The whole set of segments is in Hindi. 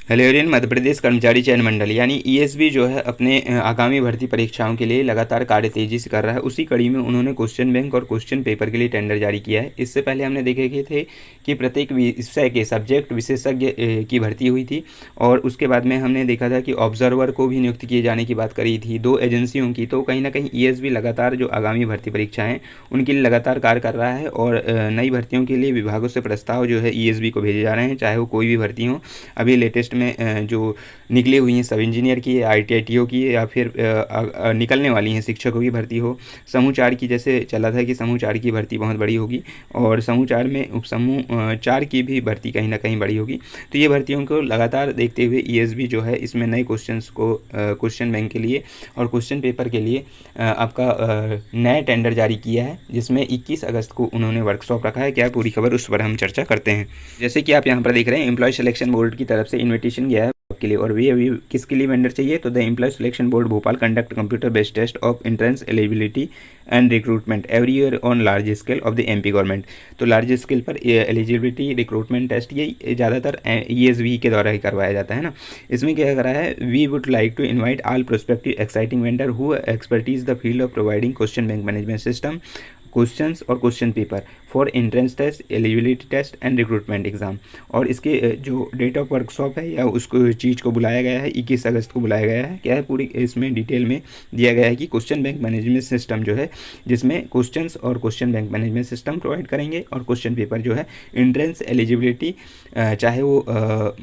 हेलो एवरीवन, मध्य प्रदेश कर्मचारी चयन मंडल यानी ईएसबी जो है अपने आगामी भर्ती परीक्षाओं के लिए लगातार कार्य तेजी से कर रहा है। उसी कड़ी में उन्होंने क्वेश्चन बैंक और क्वेश्चन पेपर के लिए टेंडर जारी किया है। इससे पहले हमने देखे के थे कि प्रत्येक विषय के सब्जेक्ट विशेषज्ञ की भर्ती हुई थी, और उसके बाद में हमने देखा था कि ऑब्जर्वर को भी नियुक्त किए जाने की बात करी थी 2 एजेंसियों की। तो कहीं ना कहीं ईएसबी लगातार जो आगामी भर्ती परीक्षाएँ उनके लिए लगातार कार्य कर रहा है, और नई भर्तियों के लिए विभागों से प्रस्ताव जो है ईएसबी को भेजे जा रहे हैं, चाहे वो कोई भी भर्ती हो। अभी लेटेस्ट में जो निकली हुई हैं सब इंजीनियर की, आईटीआईटीओ की, या फिर निकलने वाली हैं शिक्षकों की भर्ती हो। समूह 4 की जैसे चला था कि समूह 4 की भर्ती बहुत बड़ी होगी, और समूह 4 में उपसमूह 4 की भी भर्ती कहीं ना कहीं बड़ी होगी। तो ये भर्तियों को लगातार देखते हुए ईएसबी जो है इसमें नए क्वेश्चंस को क्वेश्चन बैंक के लिए और क्वेश्चन पेपर के लिए आपका नया टेंडर जारी किया है, जिसमें 21 अगस्त को उन्होंने वर्कशॉप रखा है। क्या पूरी खबर उस पर हम चर्चा करते हैं। जैसे कि आप यहाँ पर देख रहे हैं, एम्प्लॉय सिलेक्शन बोर्ड की तरफ से इन्विटेशन गया है के लिए, और वे अभी किसके लिए वेंडर चाहिए, तो the employ selection board Bhopal conduct computer based test of entrance eligibility and recruitment every year on large scale of the MP government. तो लार्ज स्केल पर एलिजिबिलिटी रिक्रूटमेंट टेस्ट ये ज़्यादातर ईएसबी के द्वारा ही करवाया जाता है ना। इसमें क्या करा है, we would like to invite all prospective exciting vendor who expertise the field of providing question bank management system, questions और question paper for entrance test, eligibility test and recruitment exam. और इसके जो डेट ऑफ वर्कशॉप है या उसको चीज़ को बुलाया गया है 21 अगस्त को बुलाया गया है। क्या है पूरी इसमें डिटेल में दिया गया है कि क्वेश्चन बैंक मैनेजमेंट सिस्टम जो है, जिसमें क्वेश्चंस और question bank management system provide करेंगे, और क्वेश्चन पेपर जो है एंट्रेंस एलिजिबिलिटी, चाहे वो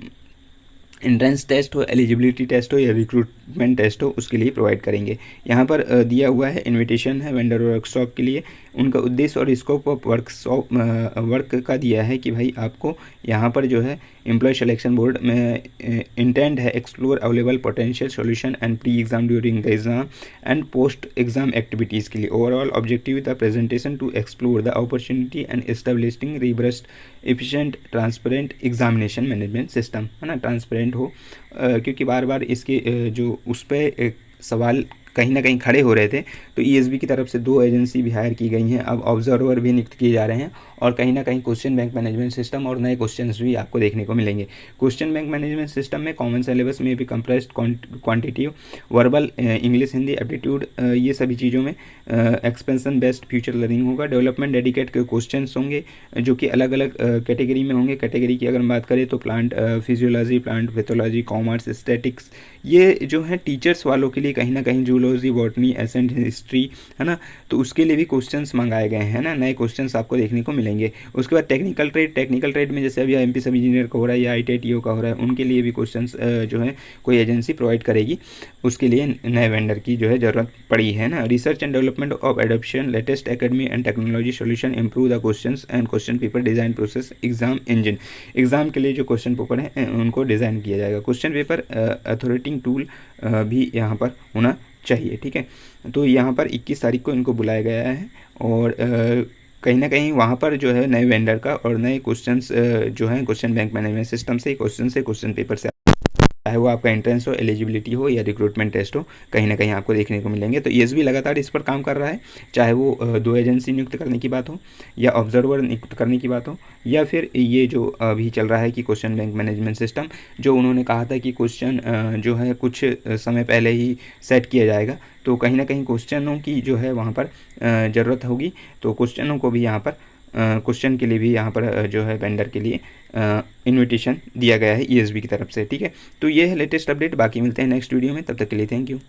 एंट्रेंस टेस्ट हो, एलिजिबिलिटी टेस्ट हो या रिक्रूटमेंट टेस्ट हो, उसके लिए प्रोवाइड करेंगे। यहाँ पर दिया हुआ है इनविटेशन है वेंडर वर्कशॉप के लिए। उनका उद्देश्य और स्कोप ऑफ वर्क का दिया है कि भाई आपको यहाँ पर जो है एम्प्लॉय सिलेक्शन बोर्ड में इंटेंड है explore available potential solution and pre exam during the exam and post exam activities के लिए। Overall objective the presentation to explore the opportunity and establishing robust efficient transparent examination management system, है ना, ट्रांसपेरेंट हो, क्योंकि बार बार इसके जो उस पर सवाल कहीं ना कहीं खड़े हो रहे थे। तो ईएसबी की तरफ से 2 एजेंसी भी हायर की गई हैं, अब ऑब्जर्वर भी नियुक्त किए जा रहे हैं, और कहीं ना कहीं क्वेश्चन बैंक मैनेजमेंट सिस्टम और नए क्वेश्चंस भी आपको देखने को मिलेंगे। क्वेश्चन बैंक मैनेजमेंट सिस्टम में कॉमन सिलेबस में भी compressed quantitative verbal English Hindi aptitude, ये सभी चीज़ों में एक्सपेंशन बेस्ड फ्यूचर लर्निंग होगा। डेवलपमेंट डेडिकेट के क्वेश्चन होंगे जो कि अलग अलग कैटेगरी में होंगे। कैटेगरी की अगर हम बात करें तो plant physiology, plant pathology, commerce, statics, ये जो है टीचर्स वालों के लिए कहीं ना कहीं जूलॉजी, बॉटनी, एसेंट हिस्ट्री, है ना, तो उसके लिए भी क्वेश्चंस मंगाए गए हैं ना, नए क्वेश्चंस आपको देखने को मिलेंगे। उसके बाद टेक्निकल ट्रेड में जैसे अभी एमपी सब इंजीनियर का हो रहा है या आईटीआईटीओ का हो रहा है, उनके लिए भी क्वेश्चंस जो है कोई एजेंसी प्रोवाइड करेगी, उसके लिए नए वेंडर की जो है ज़रूरत पड़ी है ना। Research and development of adoption latest academy and technology solution improve the questions and question paper design process exam engine. Exam के लिए जो क्वेश्चन पेपर हैं उनको डिज़ाइन किया जाएगा। क्वेश्चन पेपर अथॉरिटिंग टूल भी यहाँ पर होना चाहिए, ठीक है। तो यहाँ पर 21 तारीख को इनको बुलाया गया है, और कहीं ना कहीं वहाँ पर जो है नए वेंडर का और नए क्वेश्चंस जो हैं क्वेश्चन बैंक मैनेजमेंट सिस्टम से क्वेश्चन पेपर से, चाहे वो आपका एंट्रेंस हो, एलिजिबिलिटी हो या रिक्रूटमेंट टेस्ट हो, कहीं ना कहीं आपको देखने को मिलेंगे। तो ईएसबी लगातार इस पर काम कर रहा है, चाहे वो 2 एजेंसी नियुक्त करने की बात हो, या ऑब्जर्वर नियुक्त करने की बात हो, या फिर ये जो अभी चल रहा है कि क्वेश्चन बैंक मैनेजमेंट सिस्टम, जो उन्होंने कहा था कि क्वेश्चन जो है कुछ समय पहले ही सेट किया जाएगा। तो कहीं ना कहीं क्वेश्चनों की जो है वहाँ पर ज़रूरत होगी, तो क्वेश्चनों को भी यहाँ पर क्वेश्चन के लिए भी यहाँ पर जो है वेंडर के लिए इनविटेशन दिया गया है ईएसबी की तरफ से, ठीक है। तो ये है लेटेस्ट अपडेट, बाकी मिलते हैं नेक्स्ट वीडियो में, तब तक के लिए थैंक यू।